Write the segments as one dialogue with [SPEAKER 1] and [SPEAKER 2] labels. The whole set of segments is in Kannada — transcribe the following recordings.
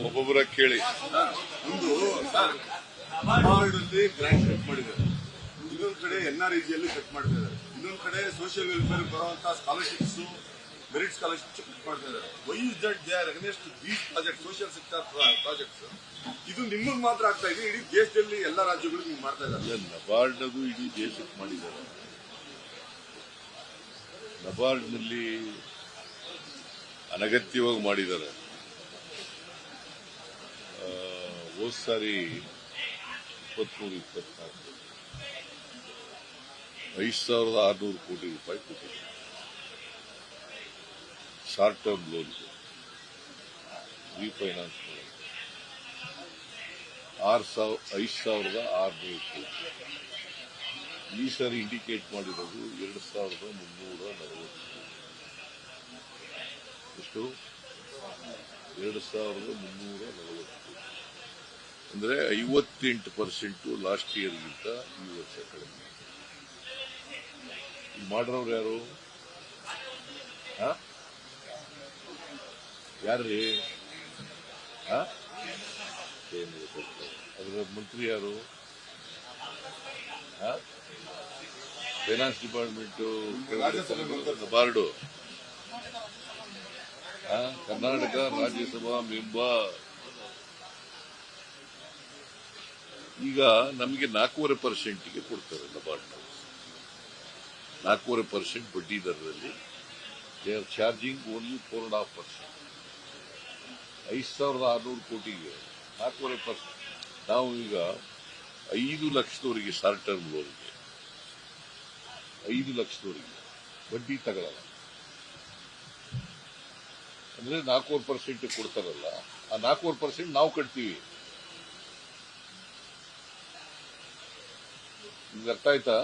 [SPEAKER 1] ಒಬ್ಬೊಬ್ಬರ ಕೇಳಿ
[SPEAKER 2] ಒಂದು ಅವಾರ್ಡಲ್ಲಿ ಗ್ರಾಂಟ್ ಕಟ್ ಮಾಡಿದ್ದಾರೆ, ಇನ್ನೊಂದು ಕಡೆ NREGಯಲ್ಲಿ ಕಟ್ ಮಾಡ್ತಾ ಇದ್ದಾರೆ, ಇನ್ನೊಂದು ಕಡೆ ಸೋಷಿಯಲ್ ವೆಲ್ಫೇರ್ ಬರುವಂತಹ ಸ್ಕಾಲರ್ಶಿಪ್ಸ್ ಮೆರಿಟ್ ಸ್ಕಾಲರ್ಶಿಪ್ ಕಟ್ ಮಾಡ್ತಾ ಇದ್ದಾರೆ. Why is that they are against these project, social sector projects? ಇದು ನಿಮಗೆ ಮಾತ್ರ ಆಗ್ತಾ ಇದೆ, ಇಡೀ ದೇಶದಲ್ಲಿ ಎಲ್ಲ ರಾಜ್ಯಗಳಿಗೂ ನೀವು ಮಾಡ್ತಾ ಇದ್ದಾರೆ.
[SPEAKER 1] ನಬಾರ್ಡ್ನದು ಇಡೀ ದೇಶಕ್ಕೆ ಮಾಡಿದ್ದಾರೆ. ನಬಾರ್ಡ್ನಲ್ಲಿ ಅನಗತ್ಯವಾಗಿ ಮಾಡಿದ್ದಾರೆ. ಹೋದ್ ಸಾರಿ 23-24 5,600 ಕೋಟಿ ರೂಪಾಯಿ ಕೊಟ್ಟಿದ್ದಾರೆ ಶಾರ್ಟ್ ಟರ್ಮ್ ಲೋನ್ ರೀಫೈನಾನ್ಸ್ 5,600 ಕೋಟಿ. ಈ ಸಾರಿ ಇಂಡಿಕೇಟ್ ಮಾಡಿರೋದು 2,340. ಎಷ್ಟು? 2,340 ಅಂದ್ರೆ 58% ಲಾಸ್ಟ್ ಇಯರ್ಗಿಂತ ಈ ವರ್ಷ ಕಡಿಮೆ. ಮಾಡಿರೋರು ಯಾರು? ಯಾರ್ರೀ? ಅದರ ಮಂತ್ರಿ ಯಾರು? Finance department NABARD, Karnataka Rajya Sabha member. ಈಗ ನಮಗೆ 4.5% ಕೊಡ್ತಾರೆ ನಬಾರ್ಡ್. 4.5% ಬಡ್ಡಿ ದರದಲ್ಲಿ ದೇ ಆರ್ ಚಾರ್ಜಿಂಗ್ ಓನ್ಲಿ 4.5%. 5,600 ಕೋಟಿಗೆ 4.5%. ನಾವು ಈಗ 5 ಲಕ್ಷದವರಿಗೆ ಶಾರ್ಟ್ ಟರ್ಮ್ ಲೋನ್ಗೆ 5 ಲಕ್ಷದವರಿಗೆ ಬಡ್ಡಿ ತಗೊಳ್ಳಲ್ಲ. ಅಂದ್ರೆ 4.5% ಕೊಡ್ತಾರಲ್ಲ, ಆ 4.5% ನಾವು ಕಟ್ತೀವಿ. ನಿಮ್ಗೆ ಅರ್ಥ ಆಯ್ತಾ?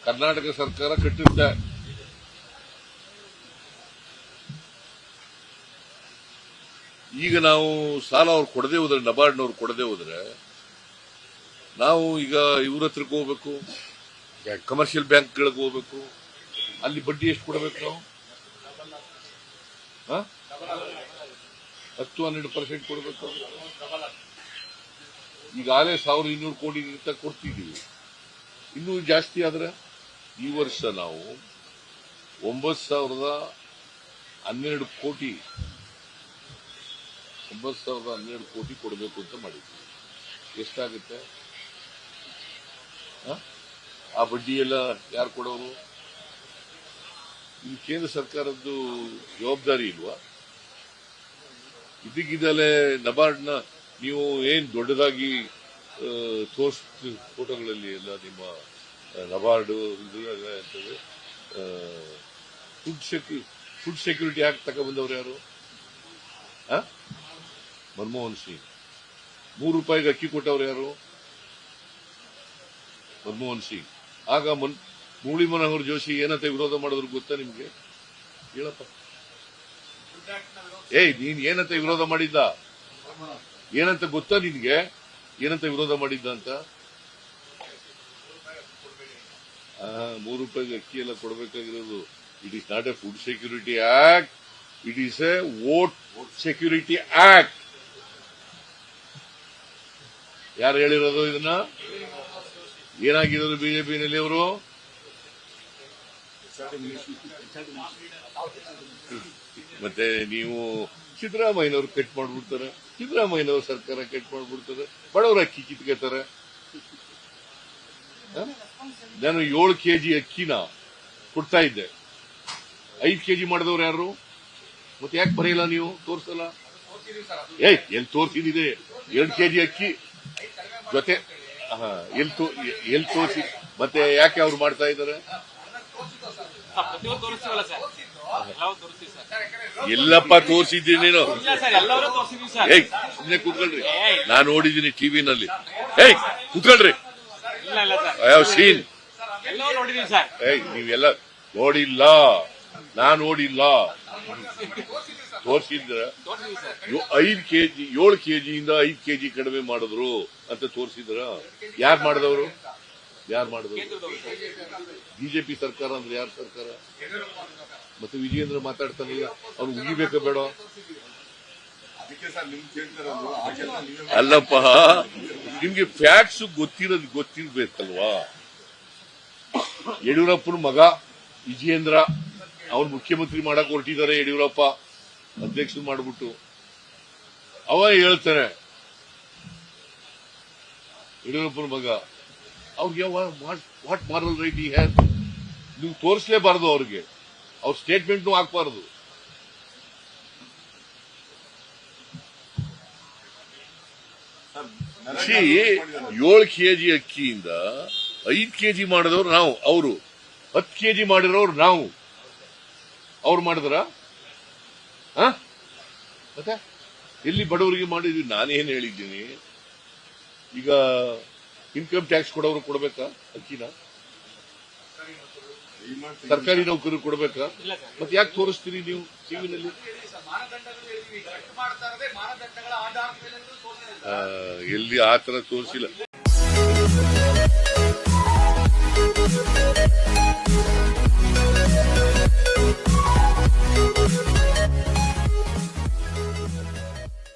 [SPEAKER 1] ಕರ್ನಾಟಕ ಸರ್ಕಾರ ಕಟ್ಟಿರುತ್ತೆ. ಈಗ ನಾವು ಸಾಲ ಅವ್ರು ಕೊಡದೆ ಹೋದ್ರೆ, ನಬಾರ್ಡ್ನವ್ರು ಕೊಡದೆ ಹೋದ್ರೆ, ನಾವು ಈಗ ಇವ್ರ ಹತ್ರಕ್ಕೆ ಹೋಗ್ಬೇಕು, ಕಮರ್ಷಿಯಲ್ ಬ್ಯಾಂಕ್ಗಳಿಗೆ ಹೋಗ್ಬೇಕು. ಅಲ್ಲಿ ಬಡ್ಡಿ ಎಷ್ಟು ಕೊಡಬೇಕು ನಾವು? 10-12% ಕೊಡಬೇಕು. ಈಗಾಗಲೇ 1,200 ಕೋಟಿ ಕೊಡ್ತಿದ್ದೀವಿ. ಇನ್ನೂ ಜಾಸ್ತಿ ಆದ್ರೆ ಈ ವರ್ಷ ನಾವು 9,012 ಕೋಟಿ 9,012 ಕೋಟಿ ಕೊಡಬೇಕು ಅಂತ ಮಾಡಿದ್ವಿ. ಎಷ್ಟಾಗುತ್ತೆ? ಆ ಬಡ್ಡಿ ಎಲ್ಲ ಯಾರು ಕೊಡೋರು? ಇದು ಕೇಂದ್ರ ಸರ್ಕಾರದ್ದು ಜವಾಬ್ದಾರಿ ಇಲ್ವಾ? ಇದಕ್ಕಿದಲೇ ನಬಾರ್ಡ್ನ ನೀವು ಏನ್ ದೊಡ್ಡದಾಗಿ ಫೋಟೋಗಳಲ್ಲಿ ಎಲ್ಲ ನಿಮ್ಮ ನಬಾರ್ಡ್ ಫುಡ್ ಸೆಕ್ಯೂರಿಟಿ ಆಕ್ಟ್ ತಗೊಂಡ್ಬಂದವ್ರು ಯಾರು? ಮನಮೋಹನ್ ಸಿಂಗ್. 3 ರೂಪಾಯಿಗೆ ಅಕ್ಕಿ ಕೊಟ್ಟವ್ರು ಯಾರು? ಮನಮೋಹನ್ ಸಿಂಗ್. ಆಗ ಮುರಳಿ ಮನೋಹರ್ ಜೋಶಿ ಏನಂತ ವಿರೋಧ ಮಾಡಿದ್ರು ಗೊತ್ತಾ ನಿಮ್ಗೆ? ಹೇಳಪ್ಪ. ನೀನ್ ಏನಂತ ವಿರೋಧ ಮಾಡಿದ್ದ? ಏನಂತ ಗೊತ್ತಾ ನಿನ್ಗೆ? ಏನಂತ ವಿರೋಧ ಮಾಡಿದ್ದ ಅಂತ? 3 ರೂಪಾಯಿಗೆ ಅಕ್ಕಿ ಎಲ್ಲ ಕೊಡಬೇಕಾಗಿರೋದು. It is not a food security act, it is a vote security act. ಯಾರು ಹೇಳಿರೋದು ಇದನ್ನ? ಏನಾಗಿರೋದು ಬಿಜೆಪಿನಲ್ಲಿ ಅವರು? ಮತ್ತೆ ನೀವು ಸಿದ್ದರಾಮಯ್ಯನವ್ರು ಕಟ್ ಮಾಡ್ಬಿಡ್ತಾರೆ, ಸಿದ್ದರಾಮಯ್ಯನವ್ರ ಸರ್ಕಾರ ಕಟ್ ಮಾಡ್ಬಿಡ್ತಾರೆ, ಬಡವರ ಅಕ್ಕಿ ಕಿತ್ಕೋತಾರೆ. ನಾನು 7 ಕೆಜಿ ಅಕ್ಕಿನ ಕೊಡ್ತಾ ಇದ್ದೆ, 5 ಕೆಜಿ ಮಾಡಿದವ್ರು ಯಾರು? ಮತ್ತೆ ಯಾಕೆ ಬರೆಯಲ್ಲ ನೀವು? ತೋರ್ಸಲ್ಲ? ಎಲ್ಲಿ ತೋರ್ಸಿದಿದೆ? 2 ಕೆಜಿ ಅಕ್ಕಿ ಜೊತೆ ಎಲ್ಲಿ ತೋರಿಸಿ? ಮತ್ತೆ ಯಾಕೆ ಅವ್ರು ಮಾಡ್ತಾ ಇದ್ದಾರೆ? ಎಲ್ಲಪ್ಪ ತೋರಿಸಿದ್ದೀನಿ ನೀನು? ಸುಮ್ಮನೆ ಕೂತ್ಕೊಳ್ರಿ, ನಾನು ನೋಡಿದ್ದೀನಿ ಟಿವಿನಲ್ಲಿ. ಕೂತ್ಕೊಳ್ರಿ. I have seen. ನೀವೆಲ್ಲ ನೋಡಿಲ್ಲ, ನಾನ್ ನೋಡಿಲ್ಲ. ತೋರಿಸಿದ್ರ 5 ಕೆಜಿ 7 ಕೆಜಿಯಿಂದ 5 ಕೆಜಿ ಕಡಿಮೆ ಮಾಡಿದ್ರು ಅಂತ ತೋರಿಸಿದ್ರ? ಯಾರು ಮಾಡಿದವರು? ಯಾರು ಮಾಡಿದ್ರು? ಬಿಜೆಪಿ ಸರ್ಕಾರ ಅಂದ್ರೆ ಯಾರ ಸರ್ಕಾರ? ಮತ್ತೆ ವಿಜಯೇಂದ್ರ ಮಾತಾಡ್ತಾನಲ್ಲ, ಅವ್ನು ಉಗಿಬೇಕಾ ಬೇಡ?
[SPEAKER 2] ಅದಕ್ಕೆ ಸರ್ ನಿಮ್ಗೆ ಕೇಳ್ತಿರೋದು ಆಗೆಲ್ಲ ನೀವೇ
[SPEAKER 1] ಅಲ್ಲಪ್ಪ, ನಿಮ್ಗೆ ಫ್ಯಾಕ್ಟ್ಸ್ ಗೊತ್ತಿರ್ಬೇಕಲ್ವಾ? ಯಡಿಯೂರಪ್ಪನ ಮಗ ವಿಜಯೇಂದ್ರ ಅವ್ನು ಮುಖ್ಯಮಂತ್ರಿ ಮಾಡಕ್ ಹೊರಟಿದ್ದಾರೆ. ಯಡಿಯೂರಪ್ಪ ಅಧ್ಯಕ್ಷ ಮಾಡ್ಬಿಟ್ಟು ಅವ ಹೇಳ್ತಾನೆ, ಯಡಿಯೂರಪ್ಪನ ಮಗ ಅವ್ರಿಗೆ ವಾಟ್ ಮಾರಲ್ ರೈಟ್ ಈ ಹ್ಯಾಸ್? ನೀವು ತೋರಿಸಲೇಬಾರದು ಅವ್ರಿಗೆ, ಅವ್ರ ಸ್ಟೇಟ್ಮೆಂಟ್ನು ಹಾಕ್ಬಾರದು.
[SPEAKER 2] ಸರ್
[SPEAKER 1] 7 ಕೆಜಿ ಅಕ್ಕಿಯಿಂದ 5 ಕೆಜಿ ಮಾಡಿದವ್ರು ನಾವು, ಅವರು 10 ಕೆಜಿ ಮಾಡಿರೋರು ನಾವು. ಅವ್ರು ಮಾಡಿದ್ರ? ಮತ್ತೆ ಎಲ್ಲಿ ಬಡವರಿಗೆ ಮಾಡಿದ್ವಿ? ನಾನೇನ್ ಹೇಳಿದ್ದೀನಿ? ಈಗ ಇನ್ಕಮ್ ಟ್ಯಾಕ್ಸ್ ಕೊಡೋರು ಕೊಡ್ಬೇಕಾ ಅಕ್ಕಿನ? ಸರ್ಕಾರಿ ನೌಕರರು ಕೊಡ್ಬೇಕಾ? ಮತ್ತೆ ಯಾಕೆ ತೋರಿಸ್ತೀರಿ ನೀವು ಟಿವಿನಲ್ಲಿ? ಎಲ್ಲಿ ಆತರ ತೋರಿಸಿಲ್ಲ.